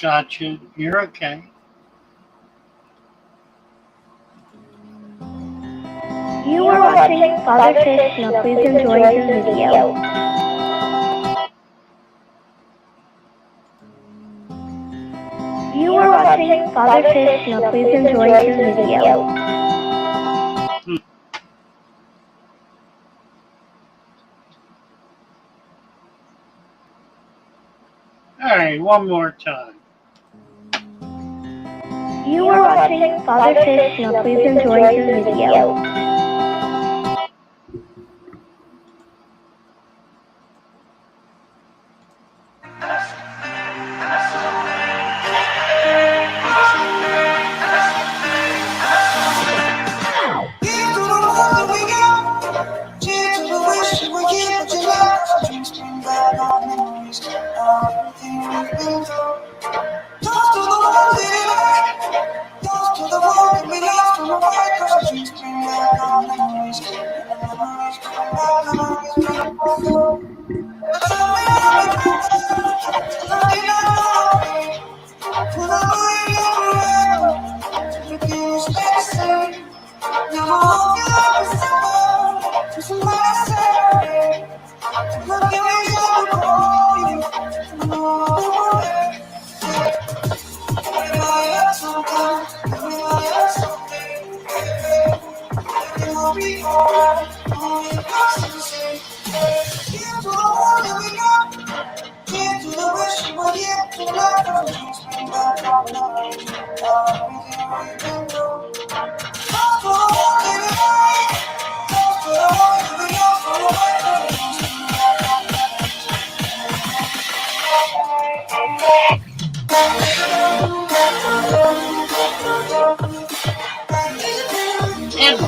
Gotcha. You're okay. You are watching Father Fish. Now please enjoy your video. You are watching Father Fish. Now please enjoy your video. Hmm. All right, one more time. You are watching Father Fish. Now please enjoy your video.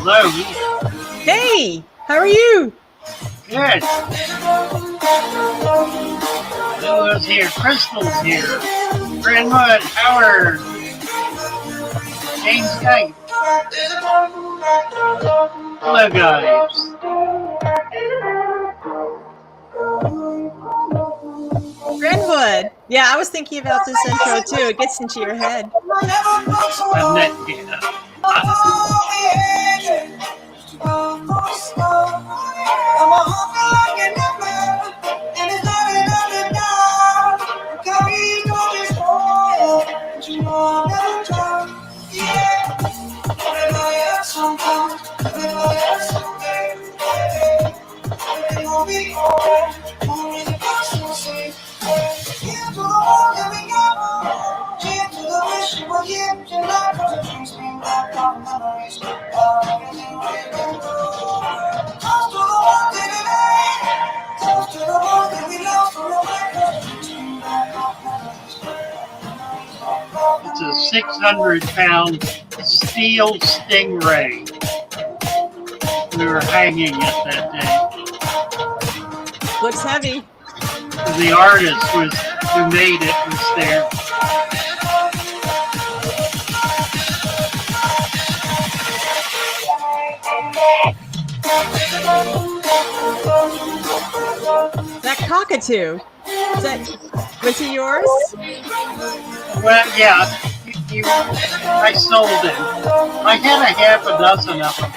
Hello. Hey, how are you? Good. Lula's here. Crystal's here. Grandma, Howard. James Kite. Hello, guys. Brentwood. Yeah, I was thinking about this intro too. It gets into your head. It's a 600-pound steel stingray. We were hanging it that day. Looks heavy. The artist who made it was there. That cockatoo. Was he yours? Well, yeah. I sold it. I had a half a dozen of them.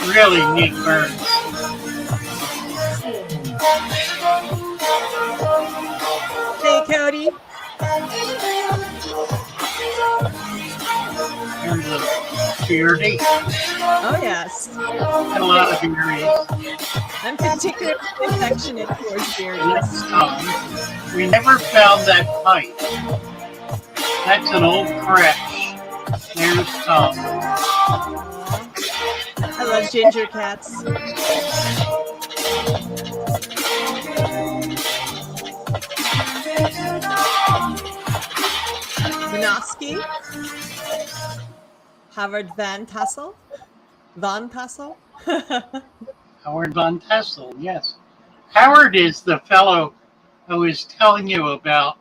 Really neat birds. Hey, Cody. Here's a beardy. Oh, yes. And a lot of beardies. I'm particularly affectionate towards beardies. We never found that pipe. That's an old crash. There's Tom. I love ginger cats. Minosky. Howard Van Tassel. Von Tassel. Howard Von Tassel, yes. Howard is the fellow I was telling you about,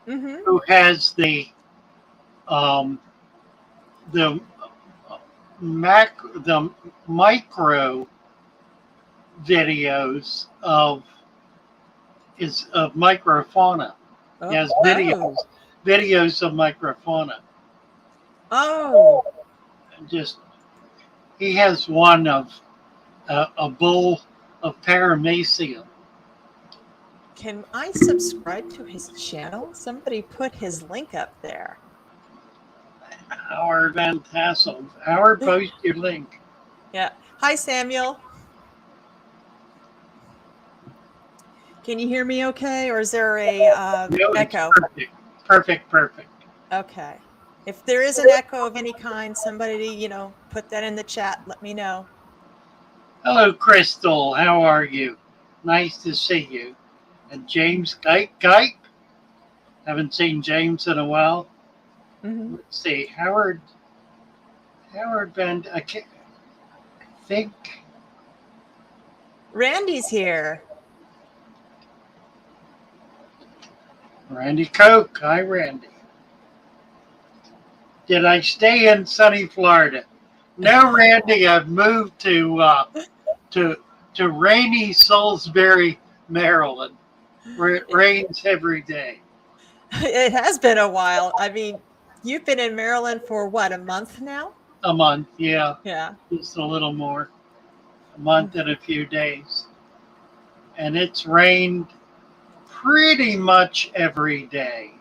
who has the micro videos of microfauna. He has Oh. videos of microfauna. Oh. Just he has one of a bull of paramecium. Can I subscribe to his channel? Somebody put his link up there. Howard Van Tassel. Howard, post your link. Yeah. Hi, Samuel. Can you hear me okay, or is there a No, it's echo? perfect. Perfect, perfect. Okay. If there is an echo of any kind, somebody, put that in the chat. Let me know. Hello, Crystal. How are you? Nice to see you. And James Gike. Haven't seen James in a while. Mm-hmm. Let's see. Howard Van. I think Randy's here. Randy Koch. Hi, Randy. Did I stay in sunny Florida? No, Randy. I've moved to rainy Salisbury, Maryland, where it rains every day. It has been a while. I mean, you've been in Maryland for what, a month now? A month, yeah, Yeah. just a little more. A month and a few days. And it's rained pretty much every day.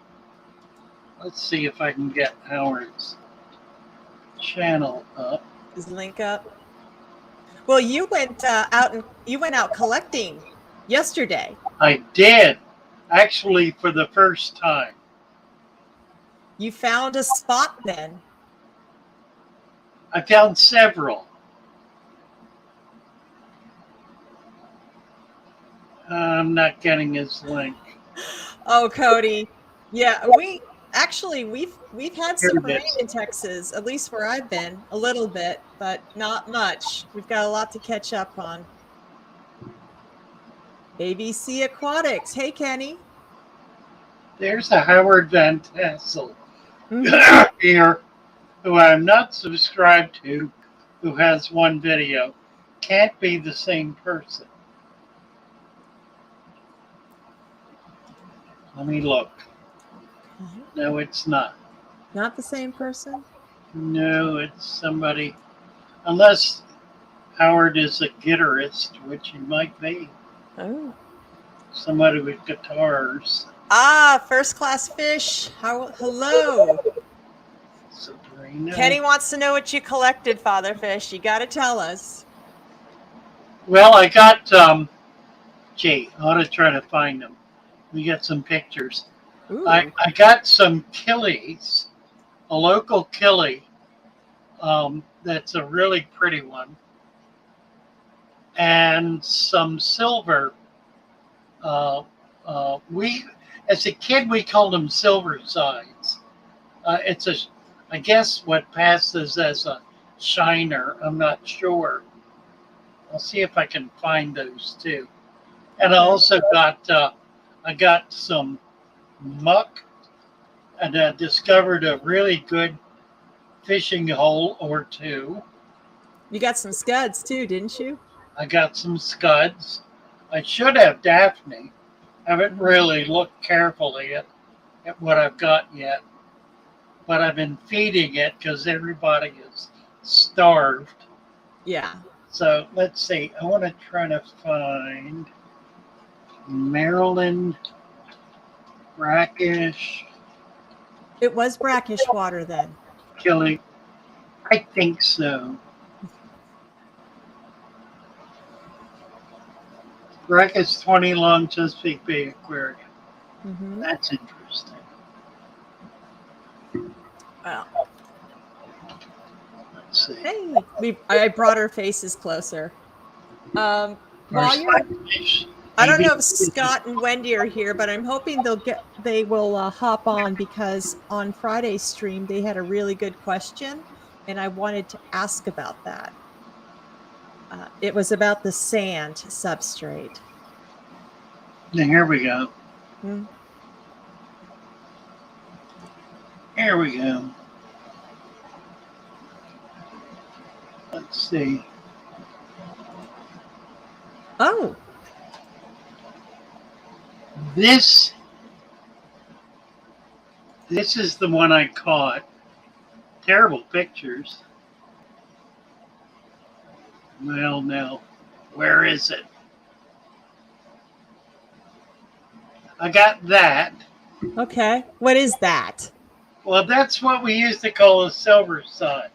Let's see if I can get Howard's channel up. Is link up? Well, you went out collecting yesterday. I did, actually, for the first time. You found a spot then. I found several. I'm not getting his link. Oh, Cody. Yeah, we've had Here some it rain is. in Texas, at least where I've been, a little bit, but not much. We've got a lot to catch up on. ABC Aquatics. Hey, Kenny. There's a Howard Van Tassel Mm-hmm. here, who I'm not subscribed to, who has one video. Can't be the same person. Let me look. No, it's not. Not the same person? No, it's somebody. Unless Howard is a guitarist, which he might be. Oh. Somebody with guitars. Ah, First Class Fish. Hello. Sabrina. Kenny wants to know what you collected, Father Fish. You got to tell us. Well, I got, gee, I ought to try to find them. We got some pictures. Ooh. I got some killies, a local killie. That's a really pretty one. And some silver. As a kid, we called them silver sides. I guess what passes as a shiner. I'm not sure. I'll see if I can find those too. And I also I got some muck, and I discovered a really good fishing hole or two. You got some scuds too, didn't you? I got some scuds. I should have Daphne. I haven't really looked carefully at what I've got yet, but I've been feeding it because everybody is starved. Yeah. So let's see. I want to try to find Maryland brackish It was brackish water then. killing. I think so. Brackish 20 long Chesapeake Bay Aquarium. Mm-hmm. That's interesting. Well. Let's see. Hey, I brought our faces closer. While you're, I don't know if Scott and Wendy are here, but I'm hoping they will hop on, because on Friday's stream they had a really good question, and I wanted to ask about that. It was about the sand substrate. Now, here we go. Here we go. Let's see. Oh. This This is the one I caught. Terrible pictures. Well, no. Where is it? I got that. Okay. What is that? Well, that's what we used to call a silver side.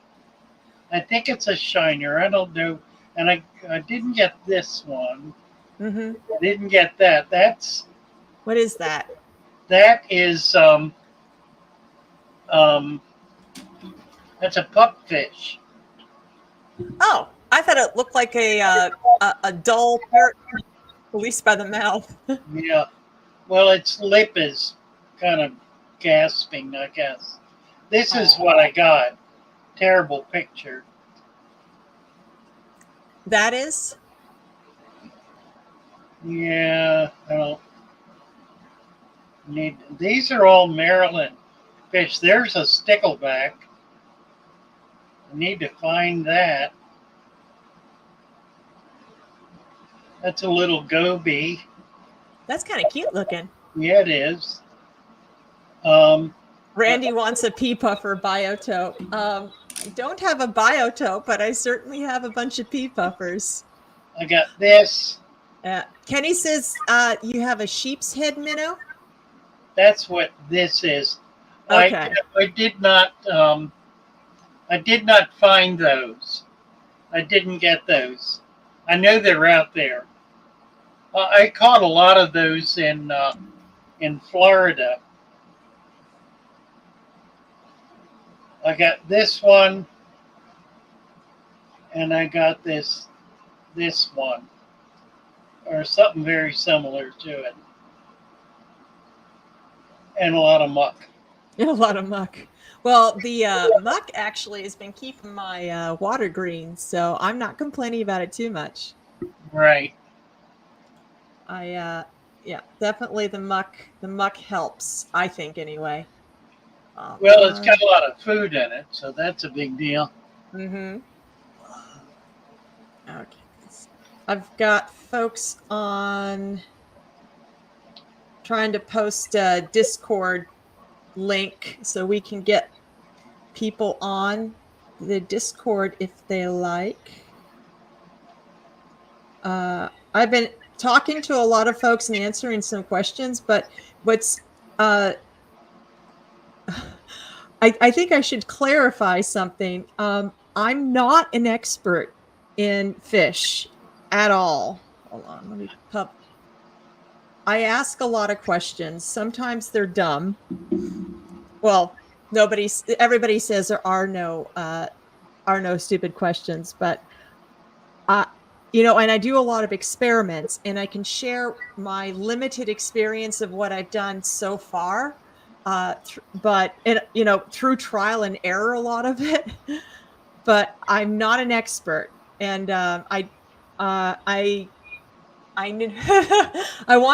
I think it's a shiner. I don't know. And I didn't get this one. Mm-hmm. I didn't get that. What is that? That is um that's a pupfish. Oh, I thought it looked like a dull parrot, released by the mouth. Yeah. Well, its lip is kind of gasping, I guess. This is what I got. Terrible picture. That is? Yeah, I don't need. These are all Maryland fish. There's a stickleback. I need to find that. That's a little goby. That's kind of cute looking. Yeah, it is. Randy wants a pea puffer biotope. I don't have a biotope, but I certainly have a bunch of pea puffers. I got this. Kenny says you have a sheep's head minnow. That's what this is. Okay. I did not. I did not find those. I didn't get those. I know they're out there. I caught a lot of those in Florida. I got this one, and I got this one, or something very similar to it, and a lot of muck. A lot of muck. Well, the muck actually has been keeping my water green, so I'm not complaining about it too much. Right. Yeah, definitely the muck helps, I think, anyway. Well, it's got a lot of food in it, so that's a big deal. Mm-hmm. Okay. I've got folks on trying to post a Discord link so we can get people on the Discord if they like. I've been talking to a lot of folks and answering some questions, but what's I think I should clarify something. I'm not an expert in fish at all. Hold on, let me pop. I ask a lot of questions. Sometimes they're dumb. Well, everybody says there are no stupid questions, but and I do a lot of experiments, and I can share my limited experience of what I've done so far. But through trial and error, a lot of it. But I'm not an expert, and I want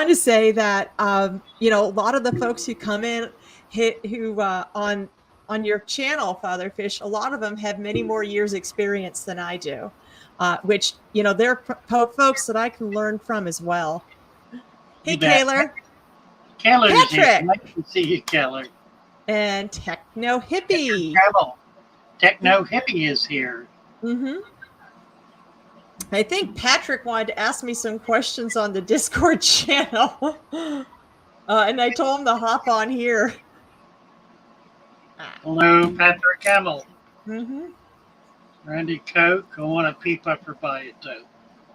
to say that a lot of the folks who come in on your channel, Father Fish, a lot of them have many more years experience than I do, which they're folks that I can learn from as well. Hey, Kaylor. Keller's here. Nice to see you, Keller. And Techno Hippie. Techno Hippie is here. Mm-hmm. I think Patrick wanted to ask me some questions on the Discord channel. And I told him to hop on here. Hello, Patrick Hamill. Mm-hmm. Randy Coke, I want a pea puffer biotope.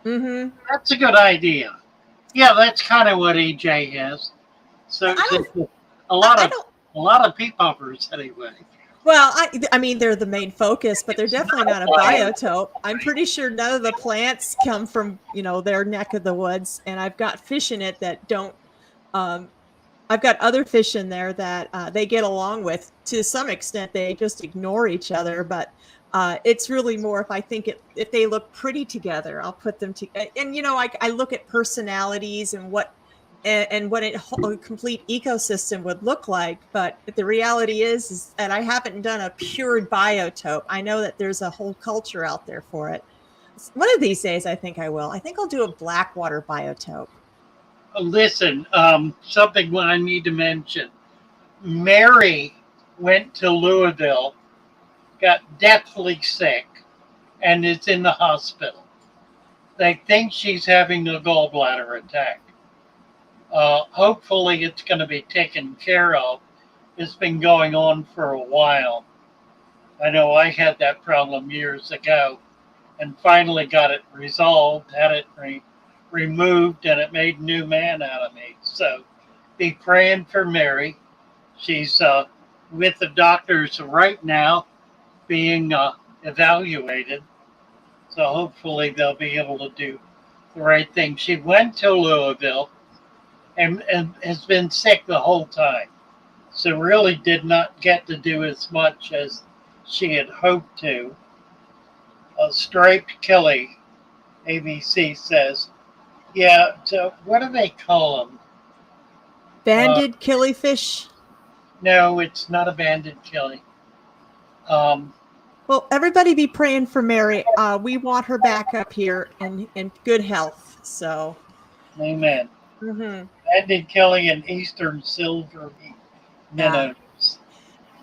Mm-hmm. That's a good idea. Yeah, that's kind of what EJ has. So a lot of pea puffers anyway. Well, I mean, they're the main focus, but they're definitely not a biotope. I'm pretty sure none of the plants come from, their neck of the woods. And I've got fish in it that don't, I've got other fish in there that they get along with. To some extent, they just ignore each other. But it's really more if they look pretty together, I'll put them together. And, I look at personalities and what a complete ecosystem would look like. But the reality is that I haven't done a pure biotope. I know that there's a whole culture out there for it. One of these days, I think I will. I think I'll do a blackwater biotope. Listen, something I need to mention. Mary went to Louisville, got deathly sick, and is in the hospital. They think she's having a gallbladder attack. Hopefully, it's going to be taken care of. It's been going on for a while. I know I had that problem years ago and finally got it resolved, had it removed, and it made a new man out of me. So be praying for Mary. She's with the doctors right now being evaluated. So hopefully they'll be able to do the right thing. She went to Louisville and has been sick the whole time. So really did not get to do as much as she had hoped to. Striped Killie, ABC says, yeah, so what do they call them? Banded killifish? No, it's not a banded killie. Well, everybody be praying for Mary. We want her back up here in good health. So, Amen. Mm-hmm. Banded killie and eastern silver minnows.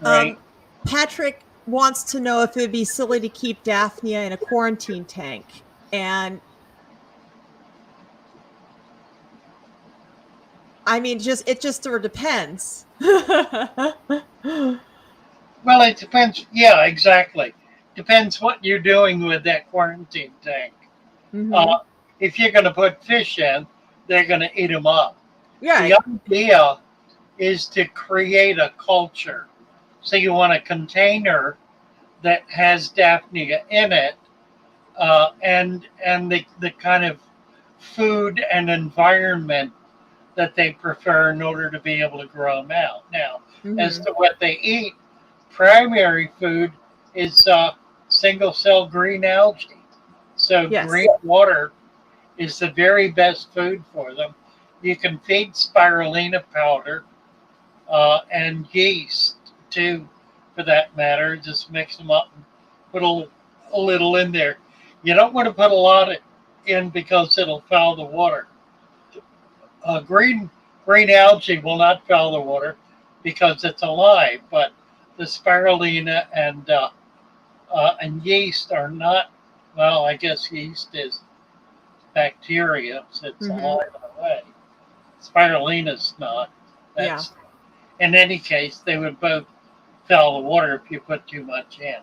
Right. Patrick wants to know if it'd be silly to keep Daphnia in a quarantine tank. And I mean, it just sort of depends. Well, it depends. Yeah, exactly. Depends what you're doing with that quarantine tank. Mm-hmm. If you're going to put fish in, they're going to eat them up. Yeah. The idea is to create a culture. So you want a container that has Daphnia in it, and the kind of food and environment that they prefer in order to be able to grow them out. Now, as to what they eat, primary food is single cell green algae. So green water is the very best food for them. You can feed spirulina powder and yeast too, for that matter. Just mix them up and put a little in there. You don't want to put a lot in because it'll foul the water. Green algae will not foul the water because it's alive, but the spirulina and yeast are not. Well, I guess yeast is bacteria, so it's alive in a way. Spirulina's not. That's, in any case, they would both foul the water if you put too much in.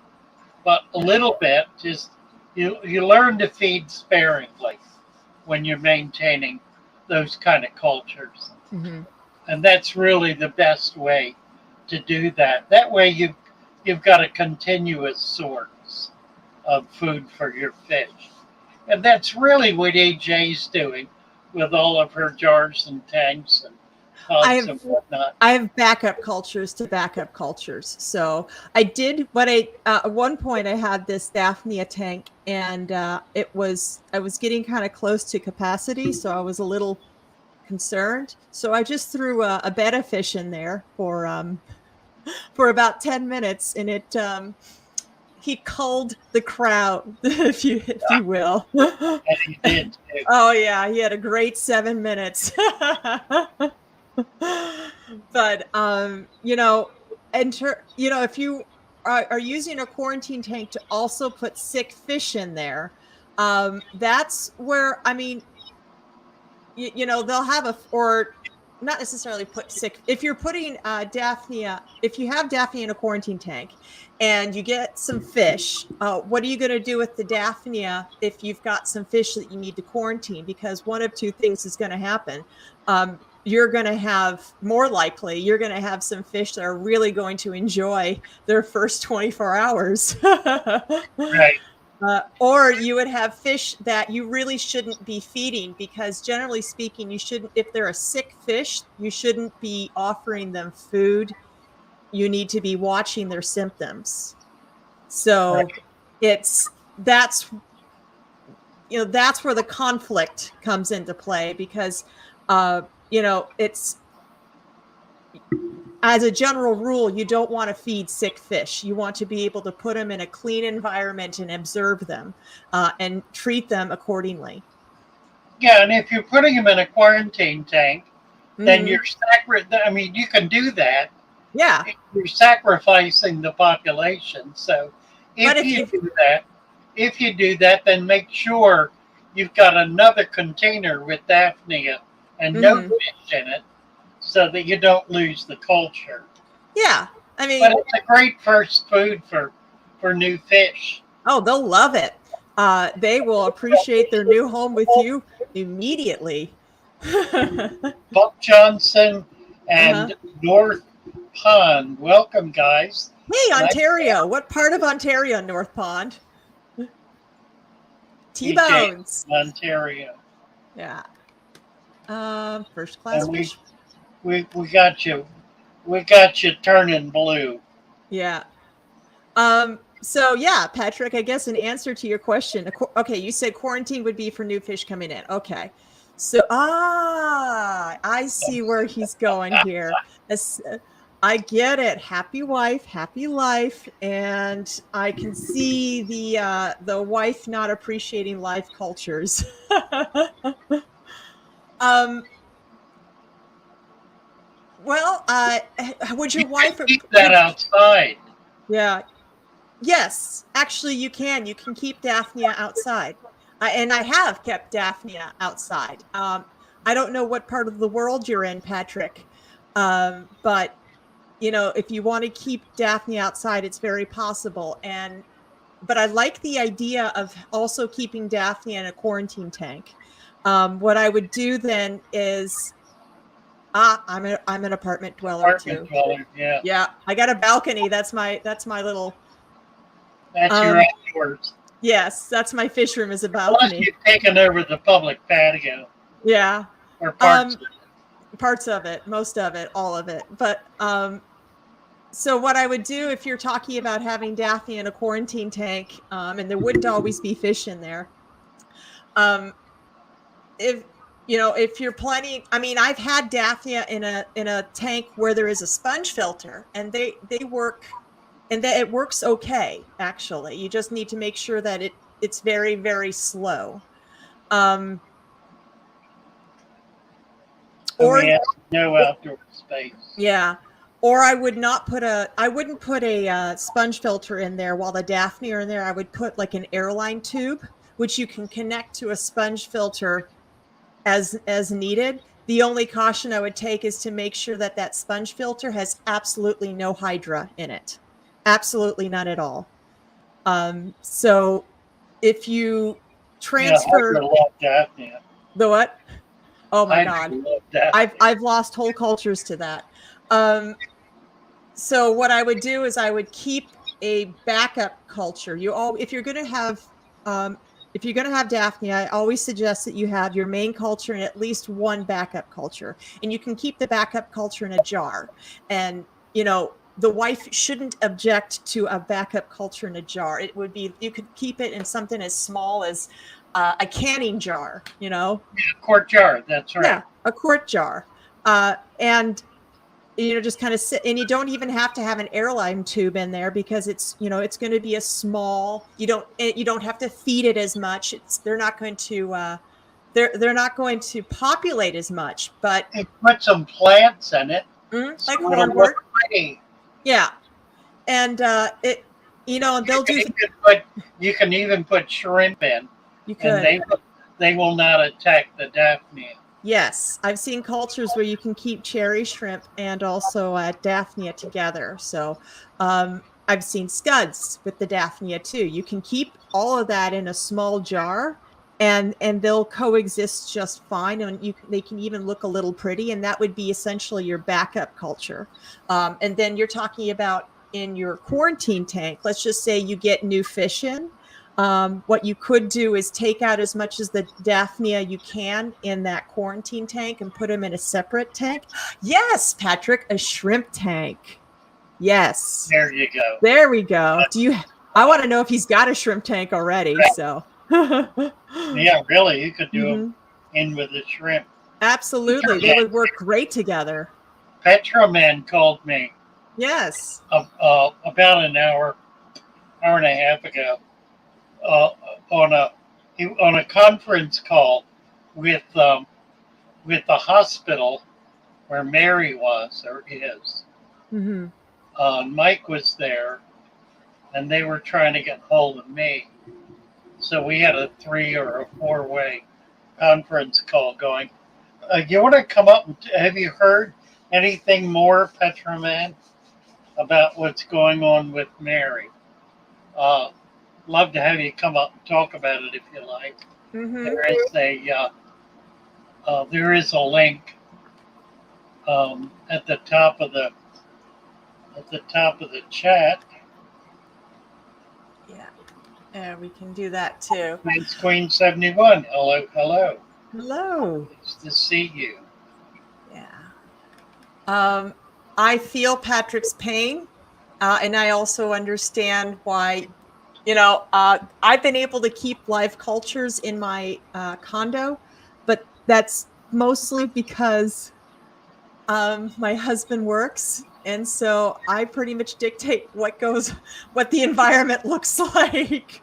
But a little bit, just you learn to feed sparingly when you're maintaining those kind of cultures. And that's really the best way to do that. That way you've got a continuous source of food for your fish. And that's really what AJ's doing with all of her jars and tanks and pods and whatnot. I have backup cultures to backup cultures. So I did at one point I had this Daphnia tank, and I was getting kind of close to capacity, so I was a little concerned. So I just threw a betta fish in there for about 10 minutes, and he culled the crowd, if you will. And he did too. Oh yeah, he had a great 7 minutes. But if you are using a quarantine tank to also put sick fish in there, that's where, I mean, they'll have or not necessarily put sick. If you're putting Daphnia, if you have Daphnia in a quarantine tank and you get some fish, what are you going to do with the Daphnia if you've got some fish that you need to quarantine? Because one of two things is going to happen. You're going to have, more likely, you're going to have some fish that are really going to enjoy their first 24 hours. Right. Or you would have fish that you really shouldn't be feeding, because generally speaking, you shouldn't, if they're a sick fish, you shouldn't be offering them food. You need to be watching their symptoms. So that's where the conflict comes into play, because it's, as a general rule, you don't want to feed sick fish. You want to be able to put them in a clean environment and observe them and treat them accordingly. Yeah, and if you're putting them in a quarantine tank, then you're sacred. I mean, you can do that. Yeah. you're sacrificing the population. So But if you do that, then make sure you've got another container with Daphnia and no Mhm. fish in it, so that you don't lose the culture. Yeah. I But mean, it's a great first food for new fish. oh, they'll love it. They will appreciate their new home with you immediately. Buck Johnson Uh-huh. and North Pond. Welcome, guys. Hey, Nice Ontario. What part of Ontario, North Pond? DJ, T-bones. Ontario. Yeah. First class And fish. we got you. We got you turning blue. Yeah. So yeah, Patrick, I guess in answer to your question, okay, you said quarantine would be for new fish coming in. Okay. So, I see where he's going here. I get it. Happy wife, happy life, and I can see the wife not appreciating life cultures. um, well, would your You can wife keep that outside. yeah, yes, actually, you can. You can keep Daphnia outside. And I have kept Daphnia outside. I don't know what part of the world you're in, Patrick, but if you want to keep Daphnia outside, it's very possible. But I like the idea of also keeping Daphnia in a quarantine tank. What I would do then is, I'm an apartment dweller Apartment too. dweller, yeah. Yeah, I got a balcony. That's my little. That's your outdoors. Yes, that's my fish room is a Unless balcony. you've taken over the public patio Yeah. or parts of it. Parts of it, most of it, all of it. But so what I would do if you're talking about having Daphne in a quarantine tank, and there wouldn't always be fish in there. If if you're planning, I mean, I've had Daphnia in a tank where there is a sponge filter, and they work, and that it works okay. Actually, you just need to make sure that it's very, very slow. Or We have no outdoor space. yeah, or I wouldn't put a sponge filter in there while the Daphne are in there. I would put like an airline tube, which you can connect to a sponge filter as needed. The only caution I would take is to make sure that that sponge filter has absolutely no hydra in it, absolutely none at all. So if you transfer I love Daphnia. the what? Oh my I God. love Daphnia. I've lost whole cultures to that. So what I would do is I would keep a backup culture. If you're going to have Daphnia, I always suggest that you have your main culture and at least one backup culture, and you can keep the backup culture in a jar. And the wife shouldn't object to a backup culture in a jar. You could keep it in something as small as a canning jar. Quart jar. That's right. Yeah, a quart jar, and just kind of sit, and you don't even have to have an airline tube in there because it's going to be a small. You don't have to feed it as much. They're not going to populate as much. But put some plants in it, like hornwort. Yeah, and they'll do. You can even put shrimp in. You could. And they will not attack the Daphnia. Yes, I've seen cultures where you can keep cherry shrimp and also Daphnia together. So I've seen scuds with the Daphnia too. You can keep all of that in a small jar, and they'll coexist just fine. And they can even look a little pretty, and that would be essentially your backup culture. And then you're talking about in your quarantine tank. Let's just say you get new fish in. What you could do is take out as much as the Daphnia you can in that quarantine tank and put them in a separate tank. Yes, Patrick, a shrimp tank. Yes. There you go. There we go. I want to know if he's got a shrimp tank already. So. Yeah, really, you could do them in with the shrimp. Absolutely, they would work great together. Petroman called me. Yes. About an hour and a half ago. On a conference call with the hospital where Mary was or is, Mm-hmm. Mike was there, and they were trying to get hold of me. So we had a 3 or a 4-way conference call going. You want to come up? Have you heard anything more, Petraman, about what's going on with Mary? Uh, Love to have you come up and talk about it if you like. Mm-hmm. There is a link at the top of the chat. Yeah, we can do that too. Thanks, Queen 71. Hello, hello. Hello. Nice to see you. Yeah. I feel Patrick's pain, and I also understand why. I've been able to keep live cultures in my condo, but that's mostly because my husband works, and so I pretty much dictate what the environment looks like.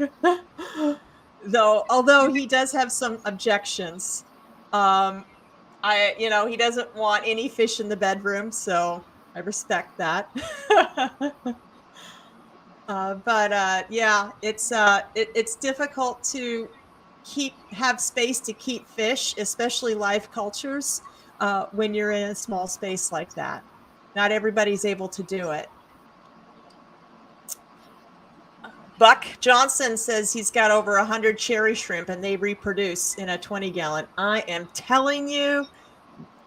Although he does have some objections. He doesn't want any fish in the bedroom, so I respect that. Yeah, it's difficult to have space to keep fish, especially live cultures, when you're in a small space like that. Not everybody's able to do it. Buck Johnson says he's got over 100 cherry shrimp and they reproduce in a 20-gallon. I am telling you,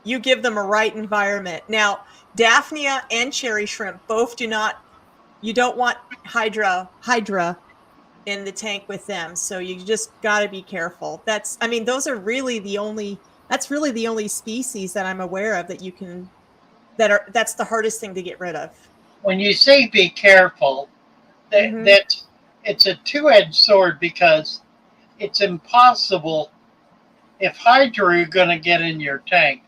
you give them a right environment. Now, Daphnia and cherry shrimp both you don't want hydra in the tank with them. So you just got to be careful. That's really the only species that I'm aware of that's the hardest thing to get rid of. When you say be careful, it's a two-edged sword because it's impossible. If hydra are going to get in your tank,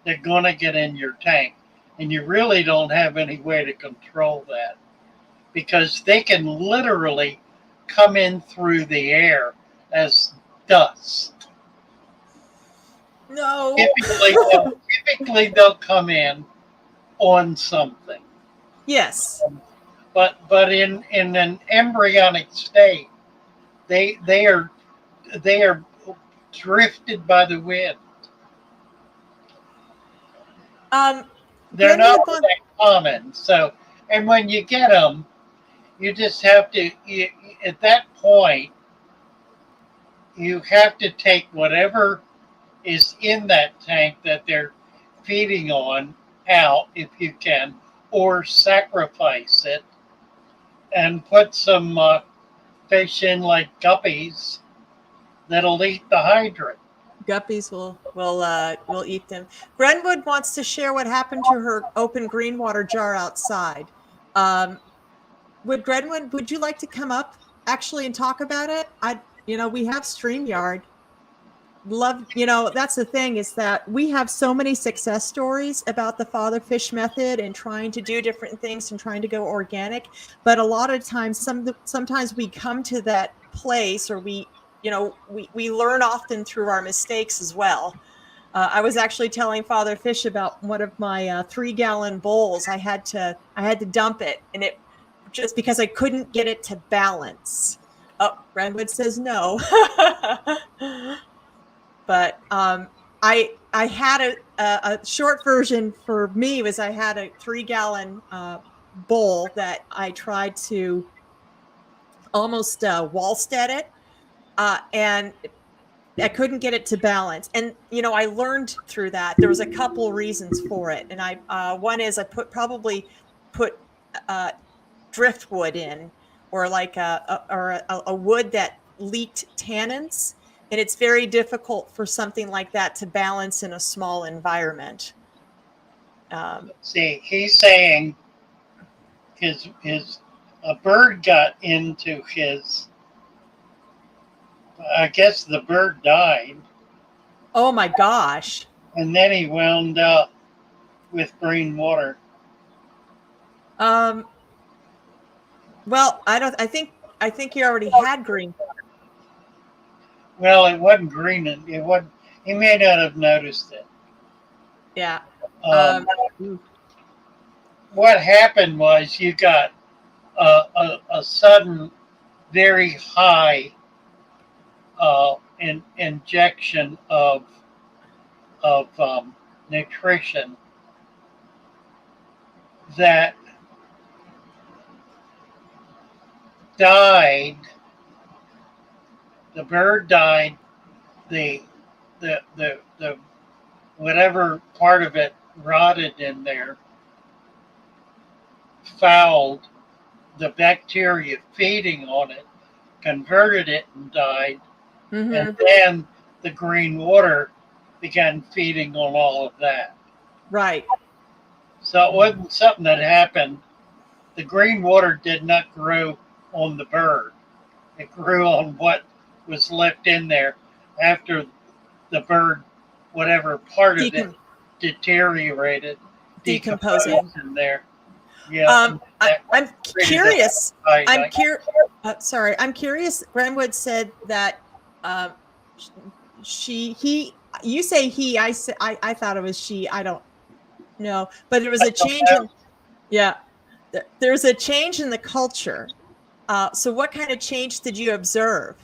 they're going to get in your tank. And you really don't have any way to control that because they can literally come in through the air as dust. No. Typically they'll come in on something. Yes. But in an embryonic state, they are drifted by the wind. They're not that common. So, and when you get them, you just have to. At that point, you have to take whatever is in that tank that they're feeding on out if you can, or sacrifice it and put some fish in like guppies that'll eat the hydrant. Guppies will eat them. Grenwood wants to share what happened to her open green water jar outside. Would you like to come up actually and talk about it? We have StreamYard. That's the thing is that we have so many success stories about the father fish method and trying to do different things and trying to go organic. But a lot of times, sometimes we come to that place or we learn often through our mistakes as well. I was actually telling Father Fish about one of my 3-gallon bowls. I had to dump it, and it just because I couldn't get it to balance. Oh, Renwood says no. But I had a short version for me was I had a 3-gallon bowl that I tried to almost Wallstead it, and I couldn't get it to balance. And I learned through that there was a couple reasons for it. And one is I probably put driftwood in, or like a wood that leaked tannins. And it's very difficult for something like that to balance in a small environment. See, he's saying a bird got into his. I guess the bird died. Oh my gosh! And then he wound up with green water. Well, I think he already had green water. Well, it wasn't green. It wasn't. He may not have noticed it. Yeah. what happened was you got a sudden, very high injection of nutrition that died. The bird died. The whatever part of it rotted in there, fouled. The bacteria feeding on it converted it and died. Mm-hmm. And then the green water began feeding on all of that. Right. So it wasn't something that happened. The green water did not grow on the bird. It grew on what was left in there after the bird, whatever part of it deteriorated, decomposing in there. Yeah. I'm curious. I'm curious. Grenwood said that you say he, I thought it was she. I don't know, but there was a change in, there's a change in the culture. So what kind of change did you observe?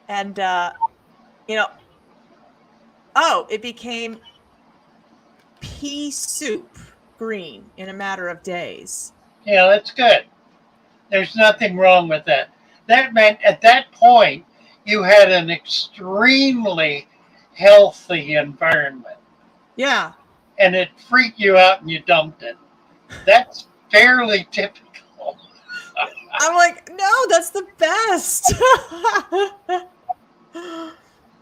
And, it became pea soup green in a matter of days. Yeah, that's good. There's nothing wrong with that. That meant at that point you had an extremely healthy environment. Yeah. And it freaked you out and you dumped it. That's fairly typical. I'm like, no, that's the best.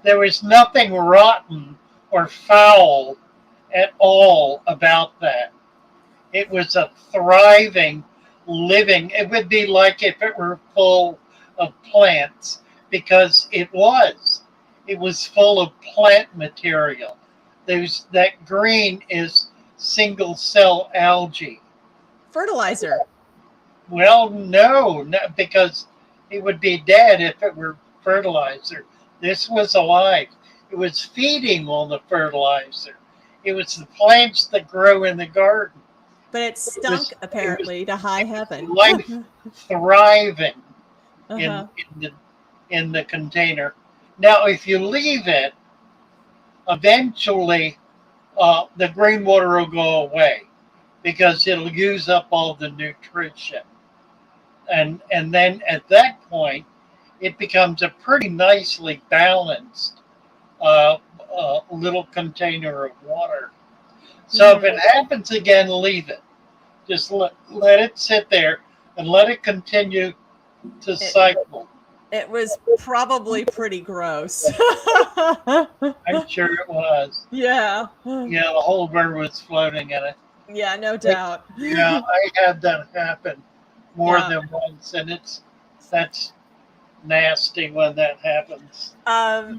There was nothing rotten or foul at all about that. It was a thriving, living. It would be like if it were full of plants, because it was. It was full of plant material. That green is single cell algae. Fertilizer. Well, no, because it would be dead if it were fertilizer. This was alive. It was feeding on the fertilizer. It was the plants that grow in the garden. But it stunk, apparently, to high heaven. Life thriving in the container. Now, if you leave it, eventually the green water will go away because it'll use up all the nutrition. And then at that point, it becomes a pretty nicely balanced little container of water. So if it happens again, leave it. Just let it sit there and let it continue to cycle. It was probably pretty gross. I'm sure it was. Yeah. Yeah, the whole bird was floating in it. Yeah, no doubt. Yeah, I had that happen more than once, and that's nasty when that happens.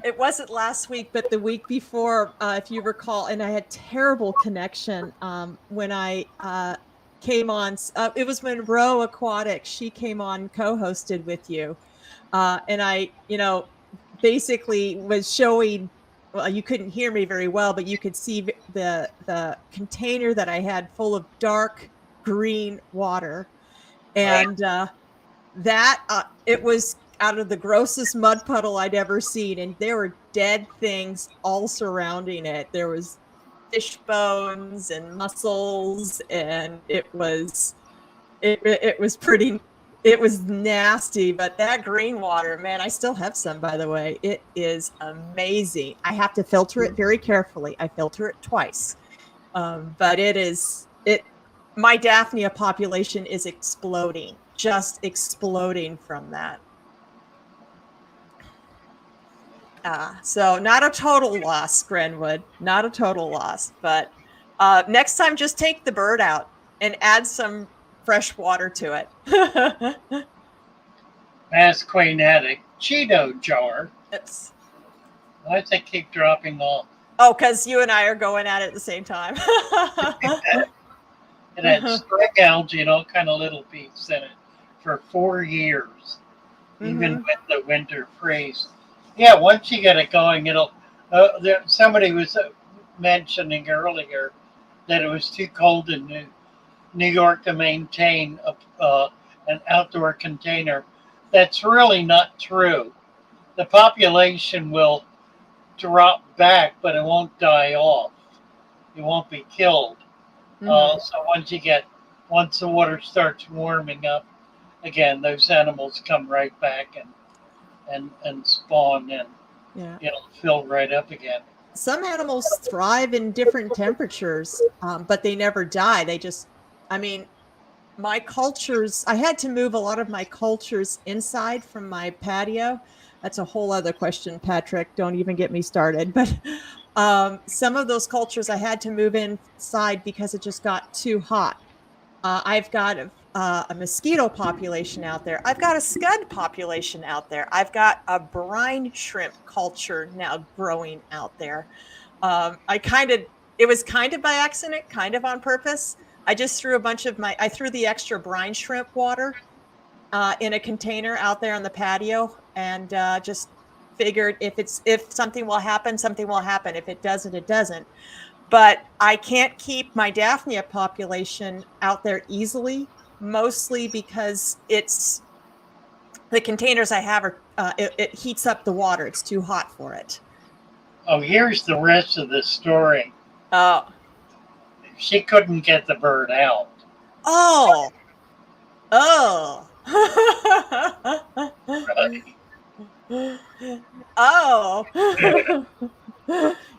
It wasn't last week, but the week before, if you recall, and I had terrible connection when I came on. It was Monroe Aquatics. She came on, co-hosted with you, and I, basically was showing. Well, you couldn't hear me very well, but you could see the container that I had full of dark green water, and it was out of the grossest mud puddle I'd ever seen, and there were dead things all surrounding it. There was fish bones and mussels, and it was nasty. But that green water, man, I still have some, by the way. It is amazing. I have to filter it very carefully. I filter it twice, but my Daphnia population is exploding, just exploding from that. So not a total loss, Grenwood, not a total loss, but next time just take the bird out and add some fresh water to it. Ask Queen had a Cheeto jar. It's... Why does it keep dropping off? Oh, because you and I are going at it at the same time. It had string algae and all kind of little beaks in it for 4 years, even with the winter freeze. Yeah, once you get it going, it'll. Somebody was mentioning earlier that it was too cold in New York to maintain an outdoor container. That's really not true. The population will drop back, but it won't die off. It won't be killed. So once the water starts warming up again, those animals come right back and spawn, and Yeah. it'll fill right up again. Some animals thrive in different temperatures, but they never die. They just, I mean, my cultures, I had to move a lot of my cultures inside from my patio. That's a whole other question, Patrick. Don't even get me started. But some of those cultures I had to move inside because it just got too hot. I've got a mosquito population out there. I've got a scud population out there. I've got a brine shrimp culture now growing out there. It was kind of by accident, kind of on purpose. I just threw I threw the extra brine shrimp water in a container out there on the patio, and just figured if something will happen, something will happen. If it doesn't, it doesn't. But I can't keep my Daphnia population out there easily, mostly because the containers I have it heats up the water. It's too hot for it. Oh, here's the rest of the story. Oh. She couldn't get the bird out. Oh. Oh. Right. Oh.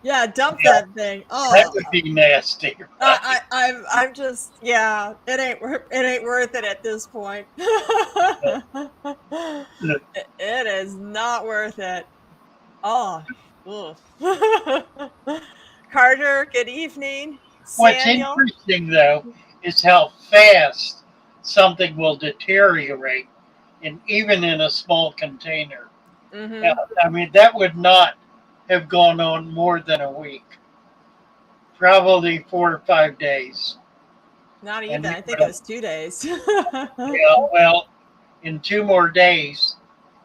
Yeah, dump that thing. Oh, that would be nasty. Right? I'm just, yeah, it ain't worth it at this point. It is not worth it. Oh, Carter, good evening. What's Samuel. interesting, though, is how fast something will deteriorate, even in a small container. Mm-hmm. I mean, that would not have gone on more than a week. Probably 4 or 5 days. Not even. I think it was 2 days. Yeah, well, in 2 more days,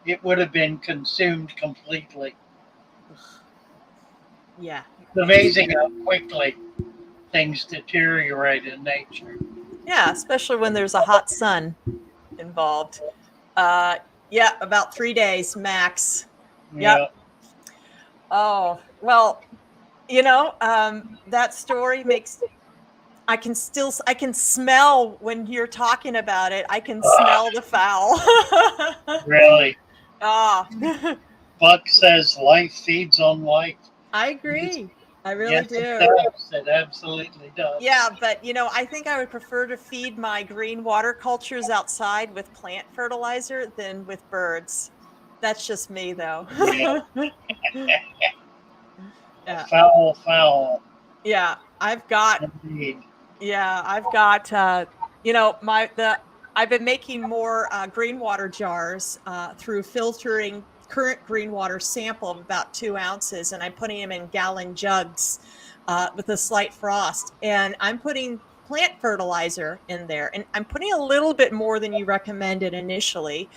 it would have been consumed completely. Yeah. It's amazing how quickly things deteriorate in nature. Yeah, especially when there's a hot sun involved. Yeah, about 3 days max. Yeah. Yep. Oh, well, that story makes, I can smell when you're talking about it. I can smell the foul. Really? Ah. Buck says life feeds on life. I agree. I really Yes, do. It does. It absolutely does. Yeah, but I think I would prefer to feed my green water cultures outside with plant fertilizer than with birds. That's just me, though. Yeah. Yeah. Foul. Yeah, I've got. Indeed. Yeah, I've got. I've been making more green water jars through filtering current green water sample of about 2 ounces, and I'm putting them in gallon jugs with a slight frost, and I'm putting plant fertilizer in there, and I'm putting a little bit more than you recommended initially,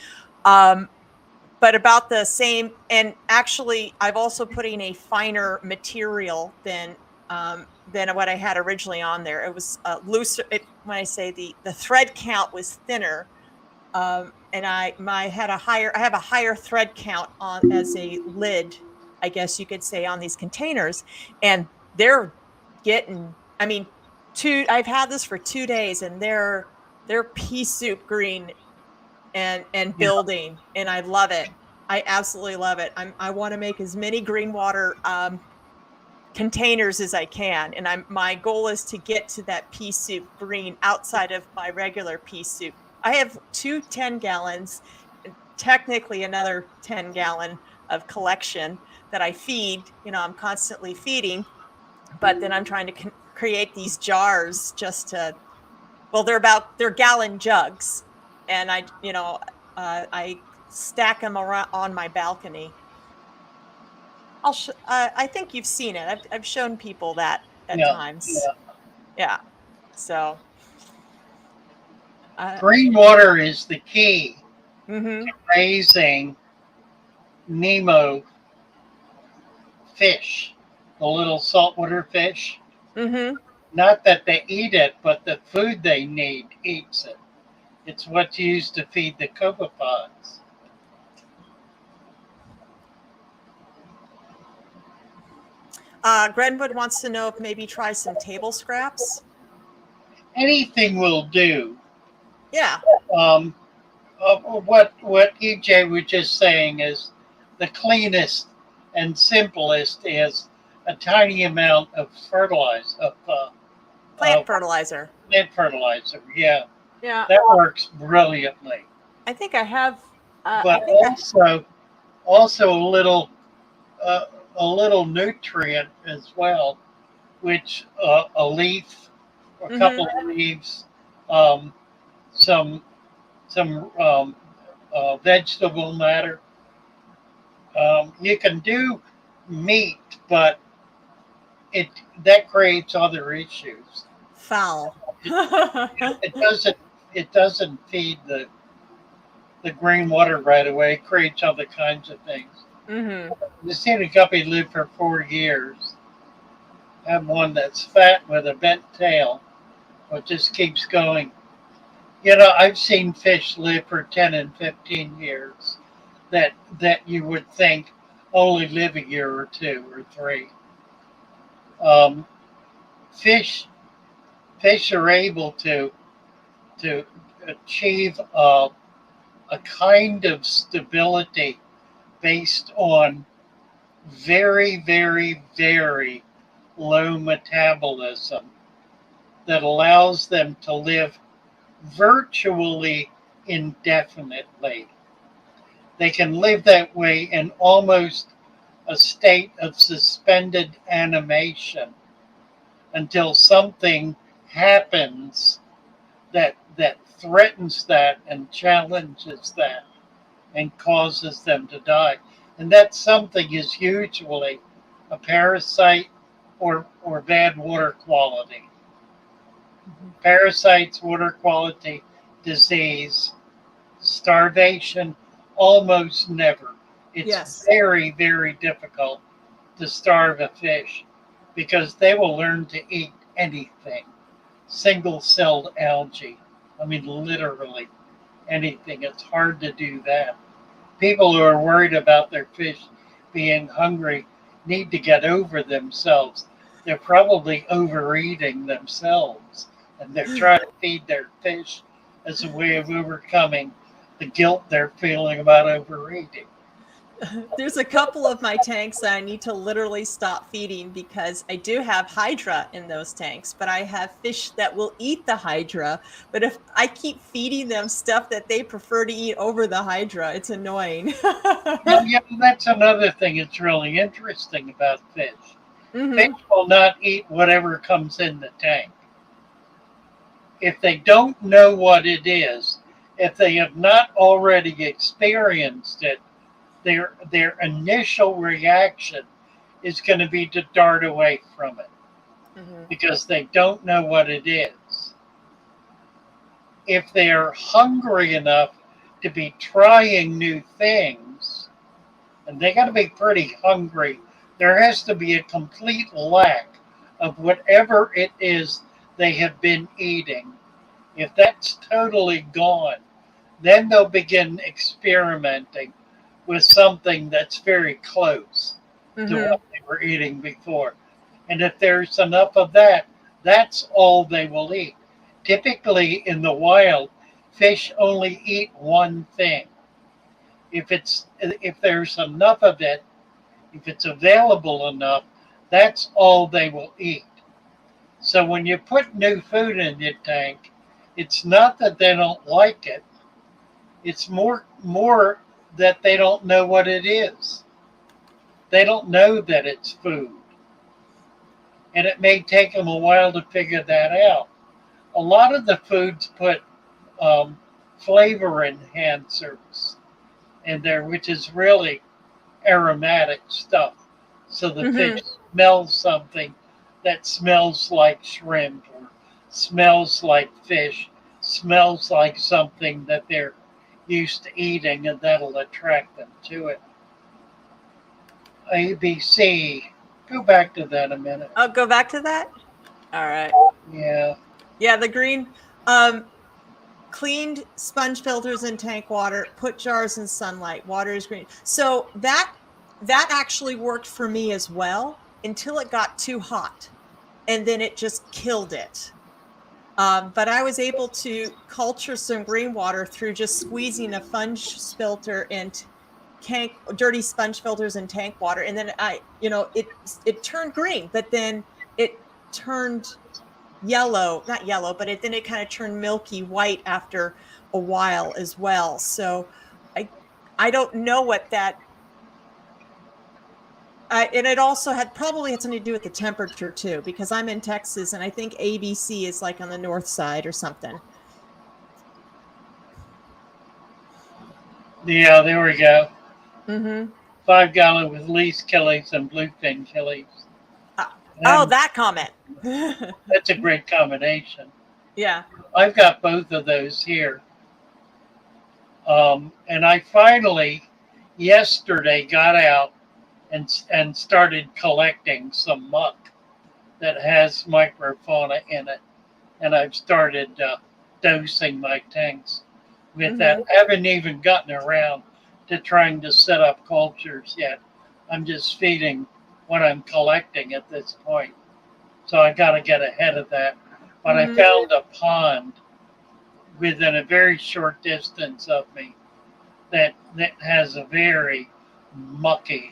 but about the same. And actually, I've also putting a finer material than what I had originally on there. It was looser. When I say the thread count was thinner, and I have a higher thread count on as a lid, I guess you could say, on these containers, and they're getting. I mean, I've had this for 2 days, and they're pea soup green and building, and I love it. I absolutely love it. I want to make as many green water containers as I can, and my goal is to get to that pea soup green outside of my regular pea soup. I have 2 10-gallons, technically another 10-gallon of collection that I feed. I'm constantly feeding, but then I'm trying to create these jars just to. Well, they're gallon jugs, and I stack them around on my balcony. I think you've seen it. I've shown people that at times. Yeah. So. Green water is the key Mm-hmm. to raising Nemo fish, the little saltwater fish. Mm-hmm. Not that they eat it, but the food they need eats it. It's what's used to feed the copepods. Grenwood wants to know if maybe try some table scraps. Anything will do. Yeah. What EJ was just saying is the cleanest and simplest is a tiny amount of fertilizer, Plant fertilizer. Plant fertilizer, yeah. Yeah. That works brilliantly. I think I have. But also uh, a little nutrient as well, which a leaf, a couple of leaves, um, some vegetable matter. You can do meat, but it that creates other issues. Foul. It doesn't feed the green water right away. It creates other kinds of things. Mm-hmm. I've seen a guppy live for 4 years. I have one that's fat with a bent tail, but just keeps going. You know, I've seen fish live for 10 and 15 years that you would think only live a year or two or three. Um, fish fish are able to achieve a kind of stability based on very, very, very low metabolism that allows them to live virtually indefinitely. They can live that way in almost a state of suspended animation until something happens that threatens that and challenges that and causes them to die. And that something is usually a parasite or bad water quality. Parasites, water quality, disease, starvation, almost never. It's very, very difficult to starve a fish because they will learn to eat anything. Single celled algae. I mean, literally anything. It's hard to do that. People who are worried about their fish being hungry need to get over themselves. They're probably overeating themselves, and they're trying to feed their fish as a way of overcoming the guilt they're feeling about overeating. There's a couple of my tanks that I need to literally stop feeding because I do have hydra in those tanks, but I have fish that will eat the hydra. But if I keep feeding them stuff that they prefer to eat over the hydra, it's annoying. Yeah, that's another thing that's really interesting about fish. Mm-hmm. Fish will not eat whatever comes in the tank. If they don't know what it is, if they have not already experienced it, their initial reaction is going to be to dart away from it because they don't know what it is. If they're hungry enough to be trying new things, and they got to be pretty hungry, there has to be a complete lack of whatever it is they have been eating. If that's totally gone, then they'll begin experimenting with something that's very close to what they were eating before. And if there's enough of that, that's all they will eat. Typically in the wild, fish only eat one thing. If there's enough of it, if it's available enough, that's all they will eat. So when you put new food in your tank, it's not that they don't like it. It's more that they don't know what it is. They don't know that it's food. And it may take them a while to figure that out. A lot of the foods put flavor enhancers in there, which is really aromatic stuff. So the fish smells something that smells like shrimp or smells like fish, smells like something that they're used to eating, and that'll attract them to it. ABC, go back to that a minute. I'll go back to that. All right. Yeah. Yeah, the green. Cleaned sponge filters in tank water, put jars in sunlight, water is green. So that actually worked for me as well until it got too hot, and then it just killed it. But I was able to culture some green water through just squeezing a sponge filter and dirty sponge filters in tank water, and then it turned green, but then it turned yellow, not yellow, but then it kind of turned milky white after a while as well. So I don't know what that. And it also probably had something to do with the temperature too, because I'm in Texas and I think ABC is like on the north side or something. Yeah, there we go. Mm-hmm. 5 gallon with least killies and bluefin killies. That comment. That's a great combination. Yeah. I've got both of those here. And I finally, yesterday, got out and started collecting some muck that has microfauna in it. And I've started dosing my tanks with that. I haven't even gotten around to trying to set up cultures yet. I'm just feeding what I'm collecting at this point. So I got to get ahead of that. But I found a pond within a very short distance of me that has a very mucky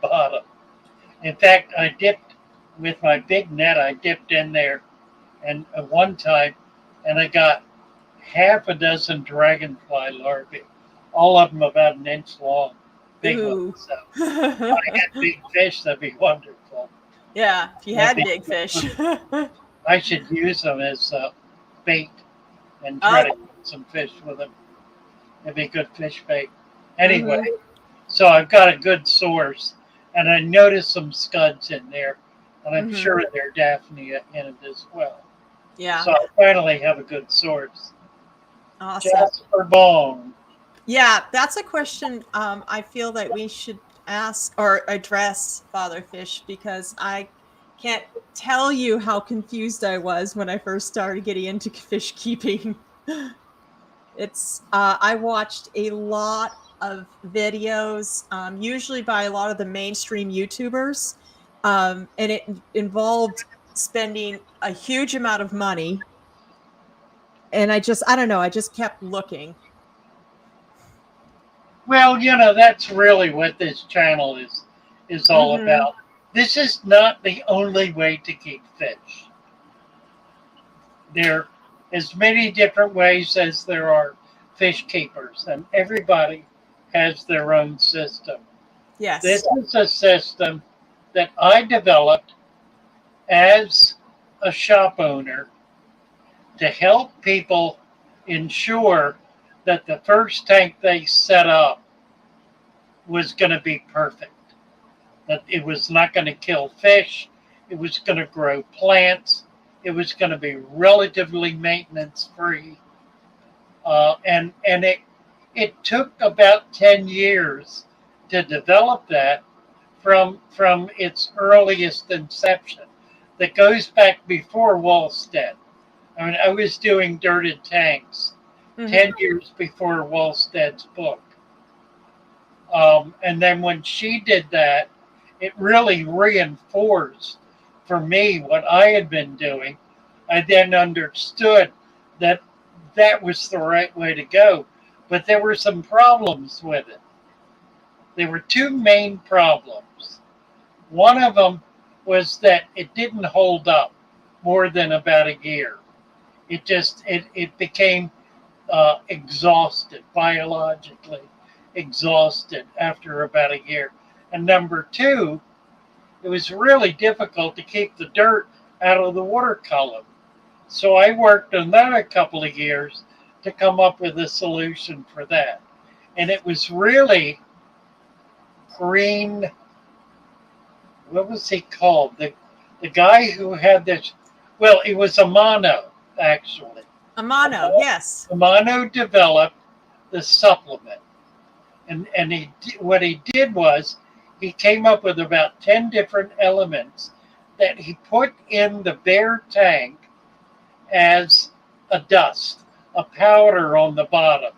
bottom. In fact, I dipped with my big net. I dipped in there, and at one time, and I got half a dozen dragonfly larvae, all of them about an inch long, big ones. So if I had big fish, that'd be wonderful. Yeah, if you had big fish. I should use them as bait and try to get some fish with them. It'd be good fish bait. Anyway, so I've got a good source, and I noticed some scuds in there, and I'm sure they're Daphnia in it as well. Yeah. So I finally have a good source. Awesome. Jasper Bone. Yeah, that's a question I feel that we should ask or address, Father Fish, because I can't tell you how confused I was when I first started getting into fish keeping. I watched a lot of videos, usually by a lot of the mainstream YouTubers, and it involved spending a huge amount of money. And I don't know, I just kept looking. Well, that's really what this channel is all about. This is not the only way to keep fish. There are as many different ways as there are fish keepers, and everybody has their own system. Yes. This is a system that I developed as a shop owner to help people ensure that the first tank they set up was going to be perfect. That it was not going to kill fish. It was going to grow plants. It was going to be relatively maintenance free. And it took about 10 years to develop that from its earliest inception. That goes back before Wallstead. I mean, I was doing dirted tanks 10 years before Wallstead's book. And then when she did that, it really reinforced for me what I had been doing. I then understood that that was the right way to go. But there were some problems with it. There were two main problems. One of them was that it didn't hold up more than about a year. It became exhausted, biologically exhausted after about a year. And number two, it was really difficult to keep the dirt out of the water column. So I worked on that a couple of years to come up with a solution for that. And it was really Green, what was he called? The guy who had this, well, it was Amano, actually. Amano, yes. Amano developed the supplement. And what he did was he came up with about 10 different elements that he put in the bare tank as a dust, a powder on the bottom.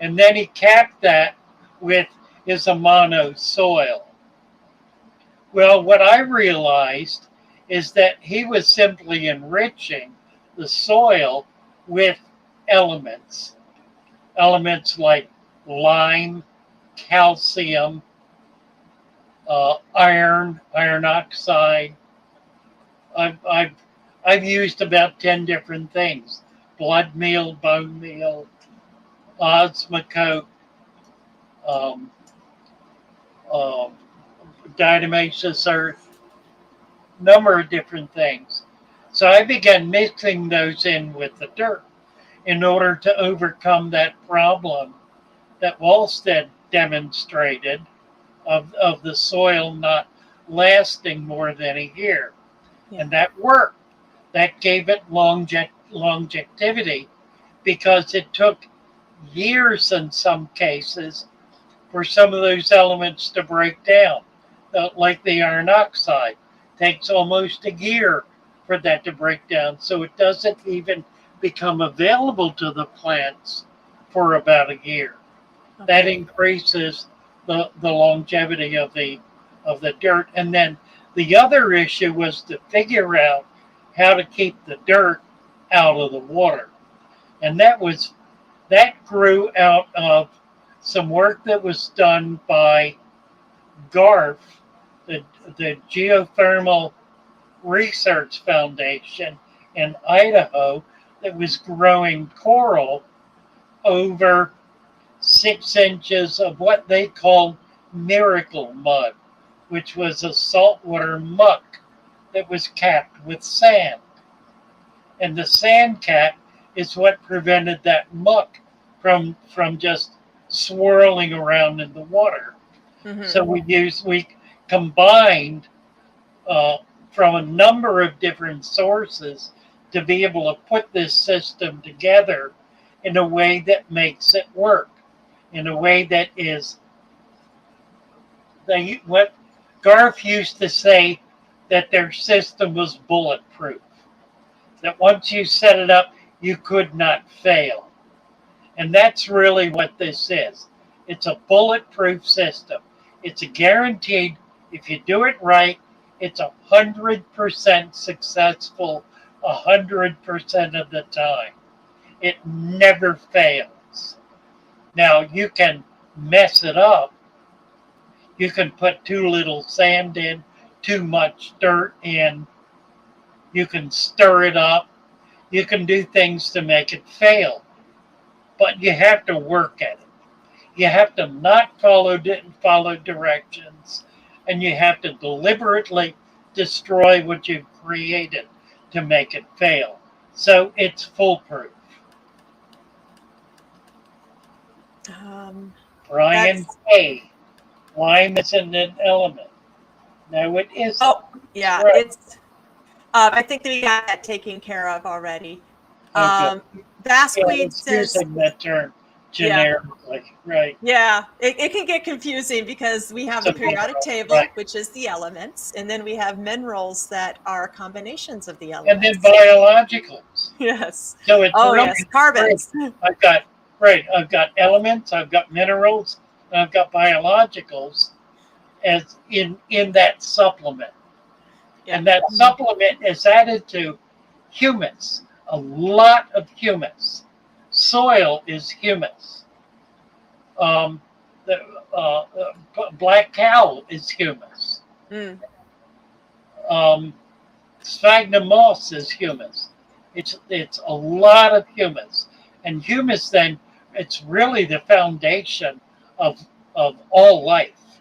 And then he capped that with his amano soil. Well, what I realized is that he was simply enriching the soil with elements. Elements like lime, calcium, iron oxide. I've used about 10 different things: blood meal, bone meal, osmocote, um, diatomaceous earth, number of different things. So I began mixing those in with the dirt in order to overcome that problem that Walstead demonstrated of the soil not lasting more than a year. Yeah. And that worked. That gave it longevity because it took years in some cases for some of those elements to break down. Like the iron oxide takes almost a year for that to break down. So it doesn't even become available to the plants for about a year. Okay. That increases the longevity of the dirt. And then the other issue was to figure out how to keep the dirt out of the water. And that grew out of some work that was done by GARF, the Geothermal Research Foundation in Idaho, that was growing coral over 6 inches of what they called miracle mud, which was a saltwater muck that was capped with sand. And the sand cap is what prevented that muck from just swirling around in the water. Mm-hmm. So we combined from a number of different sources to be able to put this system together in a way that makes it work, in a way that is what Garf used to say, that their system was bulletproof, that once you set it up, you could not fail. And that's really what this is. It's a bulletproof system. It's a guaranteed, if you do it right, it's 100% successful 100% of the time. It never fails. Now, you can mess it up. You can put too little sand in, too much dirt in. You can stir it up. You can do things to make it fail. But you have to work at it. You have to not follow directions, and you have to deliberately destroy what you've created to make it fail. So it's foolproof. Brian K. Lime isn't an element. No, it isn't. Oh, yeah, right. It's. I think that we got that taken care of already. Okay. Vasquez says using that term generically, yeah. Right? Yeah, it can get confusing because we have the periodic table, right, which is the elements, and then we have minerals that are combinations of the elements, and then biologicals. Yes. So it's yes, carbons. I've got elements, I've got minerals, and I've got biologicals as in that supplement. Yeah. And that supplement is added to humus, a lot of humus. Soil is humus. Black cow is humus. Sphagnum moss is humus. It's a lot of humus, and humus then it's really the foundation of all life.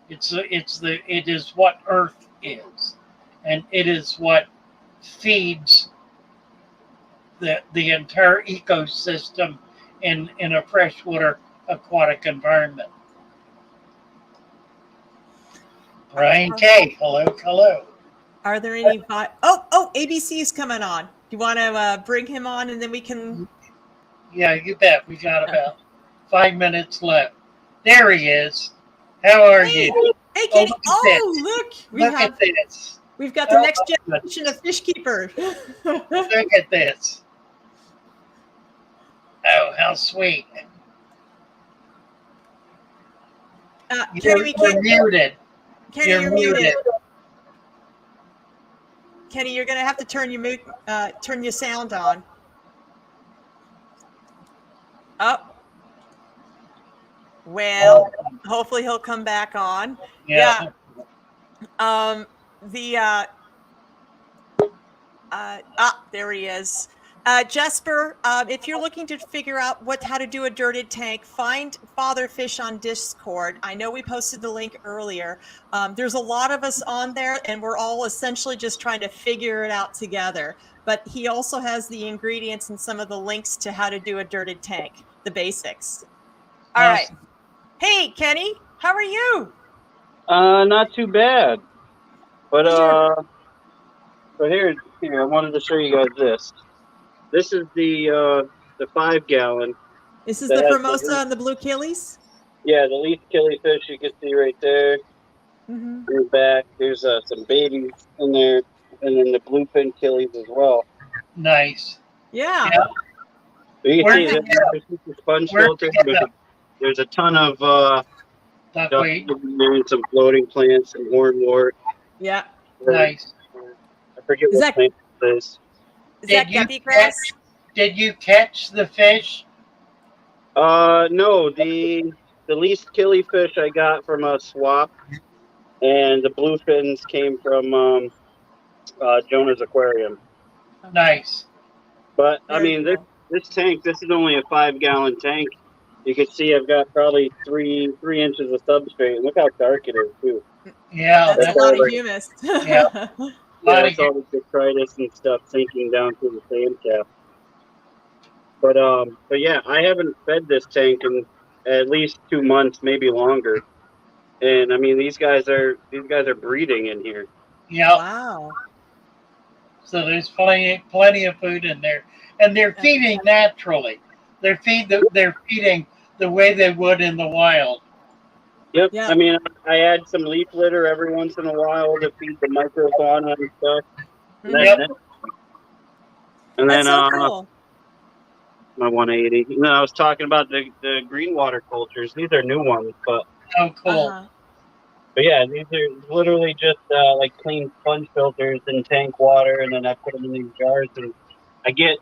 It is what Earth is, and it is what feeds the entire ecosystem in a freshwater aquatic environment. Brian K. Hello. Are there any? ABC is coming on. Do you want to bring him on, and then we can? Yeah, you bet. We got about 5 minutes left. There he is. How are you? Hey, Kenny. look at Oh, this. look. Look at this. We've got the Oh, next generation of fish keeper. Look at this. Oh, how sweet. Kenny, we You're can't. muted. Kenny, you're muted. Kenny, you're going to have to turn your sound on. Oh. Well, hopefully he'll come back on. Yeah. There he is. Jesper, if you're looking to figure out how to do a dirted tank, find Father Fish on Discord. I know we posted the link earlier. There's a lot of us on there, and we're all essentially just trying to figure it out together. But he also has the ingredients and some of the links to how to do a dirted tank, the basics. All right. Hey, Kenny, how are you? Not too bad. But here, I wanted to show you guys this. This is the 5 gallon. This is the Formosa and the blue killies? Yeah, the leaf killifish you can see right there. Mm-hmm. In the back, there's some babies in there, and then the bluefin killies as well. Nice. Yeah. Yeah. So you can see there's the sponge filter. There's a ton of duckweed and some floating plants and hornwort. Yeah. Nice. I forget what plant it is. Is that guppy grass? Did you catch the fish? No, the least killifish I got from a swap, and the bluefins came from Jonah's aquarium. Nice. But I mean, this tank, this is only a 5 gallon tank. You can see I've got probably 3 inches of substrate. And look how dark it is too. Yeah, that's a lot of humus. Yeah. That's all the detritus and stuff sinking down through the sand cap. But yeah, I haven't fed this tank in at least 2 months, maybe longer. And I mean, these guys are breeding in here. Yeah. Wow. So there's plenty of food in there, and they're feeding naturally. They're feeding the way they would in the wild. Yep. Yeah. I mean, I add some leaf litter every once in a while to feed the microfauna and stuff. Mm-hmm. And then, that's so cool. My 180. And then I was talking about the green water cultures. These are new ones, but oh, cool. But yeah, these are literally just like clean sponge filters in tank water, and then I put them in these jars, and I get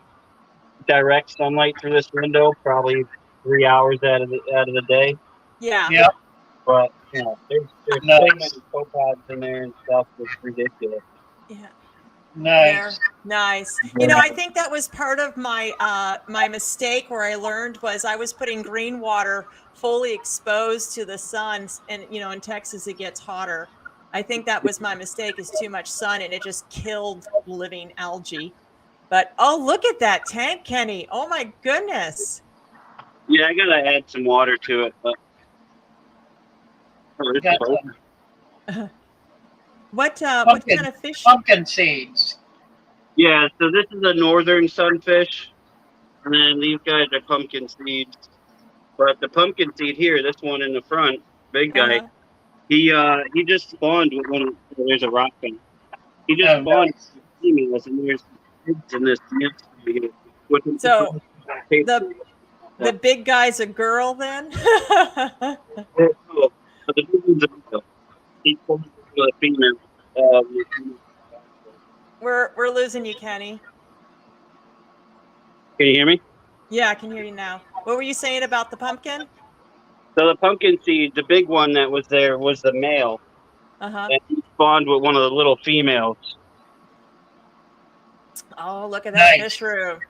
direct sunlight through this window, probably 3 hours out of the day. Yeah. Yeah. But you know, there's so many copepods in there and stuff. It's ridiculous. Yeah. Nice. You know, I think that was part of my my mistake where I learned was I was putting green water fully exposed to the sun, and you know, in Texas it gets hotter. I think that was my mistake, is too much sun, and it just killed living algae. But oh, look at that tank, Kenny. Oh my goodness. Yeah, I gotta add some water to it, but what kind of fish? Pumpkin seeds. Yeah, so this is a northern sunfish, and then these guys are pumpkin seeds. But the pumpkin seed here, this one in the front, big guy, he just spawned with one. There's a rock thing. He just spawned with females, and there's kids in this. So the big guy's a girl then? The big one's a girl. He spawned with a female. We're losing you, Kenny. Can you hear me? Yeah, I can hear you now. What were you saying about the pumpkin? So the pumpkin seed, the big one that was there was the male. Uh-huh. And he spawned with one of the little females. Oh, look at that fish room.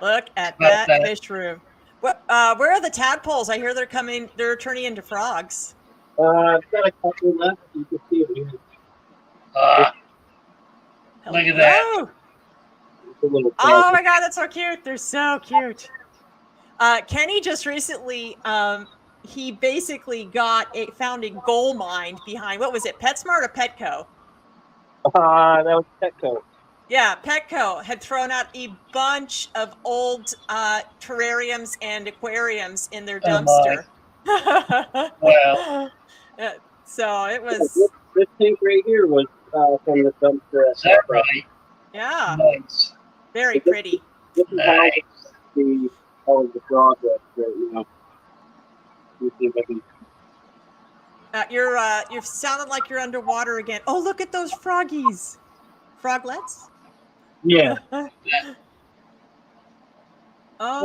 Look at that fish room. What, where are the tadpoles? I hear they're turning into frogs. I've got a couple left. You can see it here. Look at that. Oh my God, that's so cute. They're so cute. Kenny just recently, he basically found a gold mine behind, what was it, PetSmart or Petco? That was Petco. Yeah, Petco had thrown out a bunch of old terrariums and aquariums in their dumpster. Wow. So it was, This tank right here was from the dumpster. Is that right? yeah, Nice. very pretty. This is Nice. how the frog was right now. Let me see if I can. You're sounding like you're underwater again. Oh, look at those froggies. Froglets? Yeah. Oh,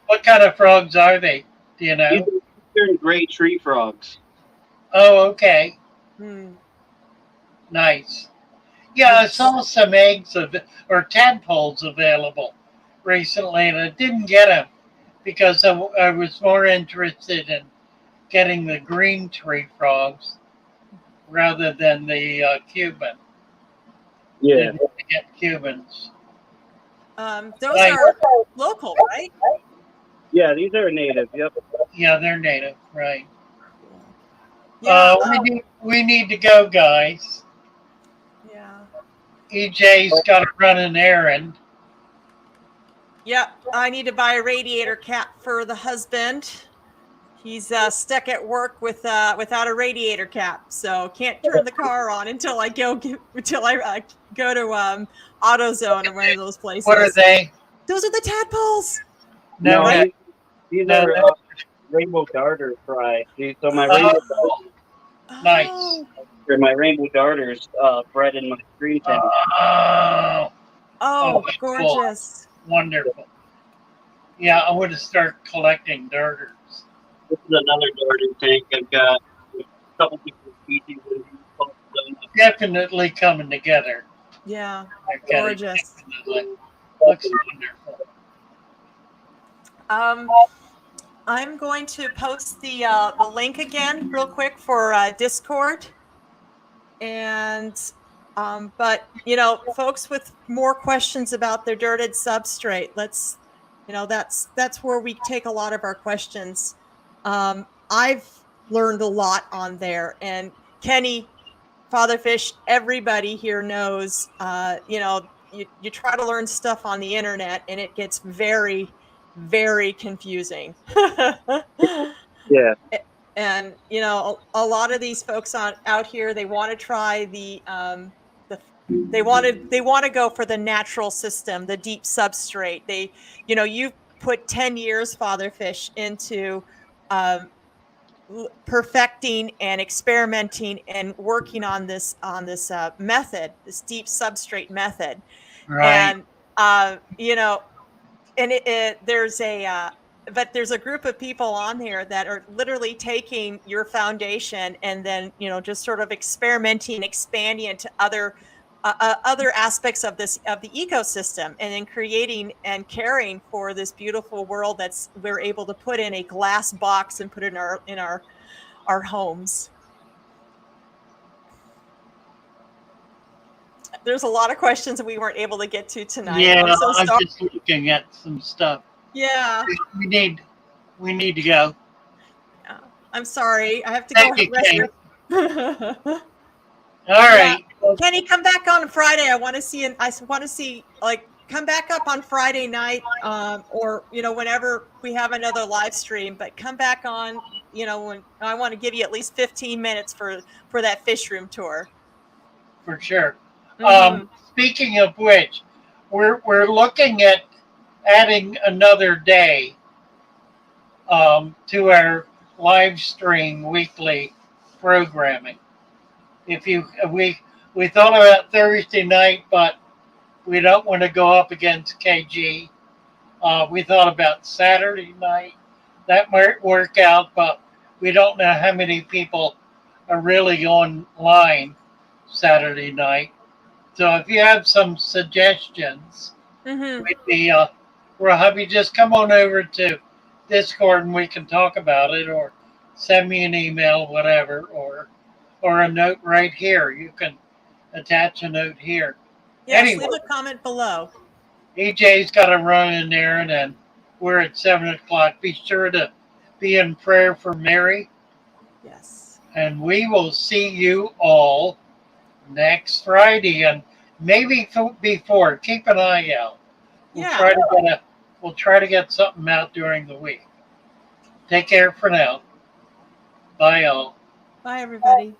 What kind of frogs are they? Do you These know? are eastern gray tree frogs. Oh, okay. hmm. Nice. Yeah, I saw some eggs or tadpoles available recently, and I didn't get them because I was more interested in getting the green tree frogs rather than the Cuban. Yeah. Didn't get Cubans. Those Nice. are local, right? Yeah, these are native. Yep. Yeah, they're native, right? Yeah. We need to go, guys. Yeah. EJ's got to run an errand. Yep. I need to buy a radiator cap for the husband. He's stuck at work without a radiator cap, so can't turn the car on until I go to AutoZone or one of those places. What are they? Those are the tadpoles. No, Right? These no, are no. rainbow darter fry. So my Oh, nice. my rainbow darters bred in my screen tank. Oh, cool. gorgeous. Wonderful. Yeah, I want to start collecting darters. This is another darter tank. I've got a couple different species. Definitely coming together. Yeah, I've got it. gorgeous. Definitely. Looks wonderful. I'm going to post the link again real quick for Discord. And but folks with more questions about their dirted substrate, let's that's where we take a lot of our questions. I've learned a lot on there, and Kenny, Fatherfish, everybody here knows you try to learn stuff on the internet and it gets very, very confusing. Yeah. And a lot of these folks out here, they want to try they want to go for the natural system, the deep substrate. You've put 10 years, Fatherfish, into perfecting and experimenting and working on this method, this deep substrate method. Right. And and there's a group of people on here that are literally taking your foundation and then just sort of experimenting, expanding into other aspects of the ecosystem, and then creating and caring for this beautiful world we're able to put in a glass box and put in our homes. There's a lot of questions that we weren't able to get to tonight. Yeah, I'm so I'm sorry. just looking at some stuff. Yeah. We need to go. Yeah. I'm sorry. I have to Thank go you, rest. All right. Yeah. Kenny, come back on Friday. I want to see come back up on Friday night, or whenever we have another live stream. But come back on, when I want to give you at least 15 minutes for that fish room tour. For sure. Mm-hmm. Speaking of which, we're looking at adding another day to our live stream weekly programming. We thought about Thursday night, but we don't want to go up against KG. We thought about Saturday night. That might work out, but we don't know how many people are really online Saturday night. So if you have some suggestions, we'd be we'll have you just come on over to Discord and we can talk about it, or send me an email, whatever, or a note right here. You can attach a note here. Yes, Anyway, leave a comment below. EJ's got to run in there, and then we're at 7:00. Be sure to be in prayer for Mary. Yes. And we will see you all next Friday, and maybe before. Keep an eye out. We'll try to get something out during the week. Take care for now. Bye, all. Bye, everybody.